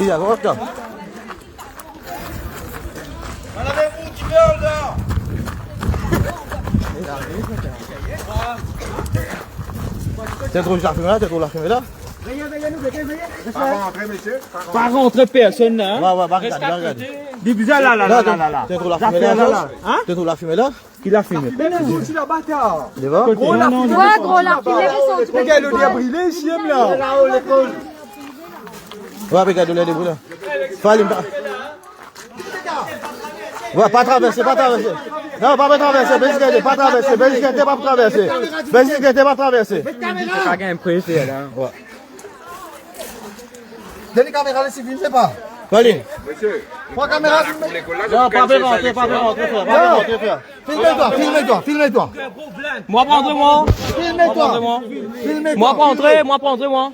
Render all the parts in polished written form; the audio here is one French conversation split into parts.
Il y a quoi ça? C'est trop la fumée là, c'est trop la fumée là. Pas rentrer, monsieur. Pas rentrer personne là. Ouais, regarde. Dis bizarre là. C'est trop la fumée là. Hein? C'est trop la fumée là. Qui l'a fumé? Tu la bâtard. Devant. Gros la fumée, Regarde le débrillé ici, là. Ouais, regarde le débrouille là. Fallait ouais, pas traverser. Non, pas traverser, pas traverser, pas traverser. C'est pas qu'un pressé là. Ouais. Donne les caméras, les civils, c'est pas. Fallait. Monsieur. Trois caméras. Non, pas rentrer, frère. Filme-toi. Moi pas entrer moi. Filme-toi. Moi pas entrer moi.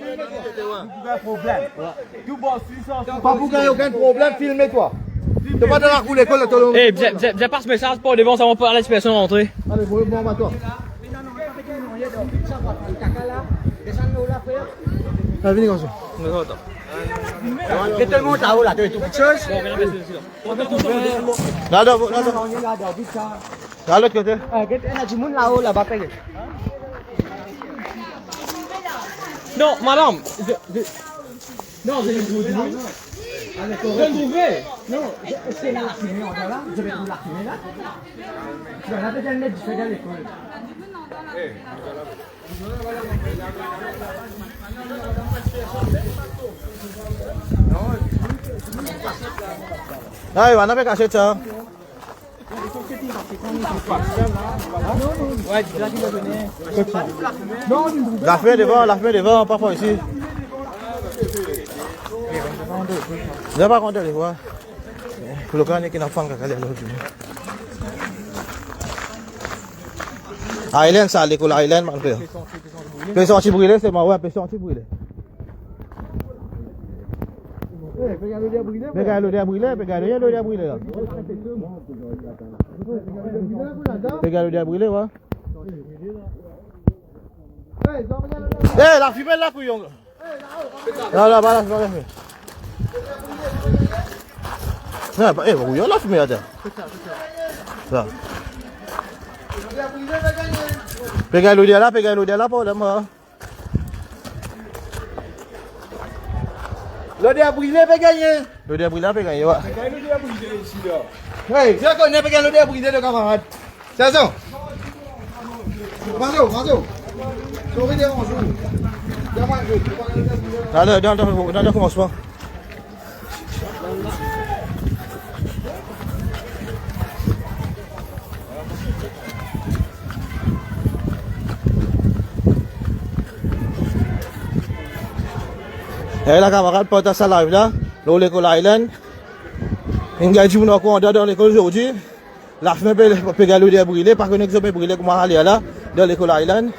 Pas pour qu'il y ait aucun problème, filme-toi. T'es pas dans la cour l'école, t'as Eh, j'ai pas ce message pour devant, ça va pas laisser personne rentrer. Allez, bon, toi. Allez, venez comme ça. C'est tellement là-haut là, tu es tout quelque chose. Là, de l'autre côté. Non, madame. Non, je vais trouver. Non, c'est là. Je vais trouver la fumée là. Je vais rappeler un mec, je vais à l'école. Ah, il va en avoir caché ça. Ouais, tu l'as dit de donner. La fumée devant, pas ici. Je vais pas compter les voix. Pour le cas qui n'a pas encore l'autre. Island, ça, l'école Island, man. Peut sortir brûler, c'est moi, ouais, peut sortir brûler. Regarde l'eau brûler, là. Regarde l'eau brûler, ouais. Eh, la fumée là, couillon. Là, voilà, je vais regarder. Non, eh, couillon, la fumée là. Ça. Regarde l'eau là, pour le moment. L'eau a brûlé, peut gagner. L'eau a brûlé, ouais. L'eau a brûlé ici, là. Oui, je connais, peut gagner l'eau a brûlé, le camarade. C'est ça. Marzo. Souris des ronds, Dans le commencement. Et la camarade porte sa live là, l'école Island. Il y a du monde dans l'école aujourd'hui. La fumée peut gagner brûler, par contre, nous peut brûler comme aller là, dans l'école Island.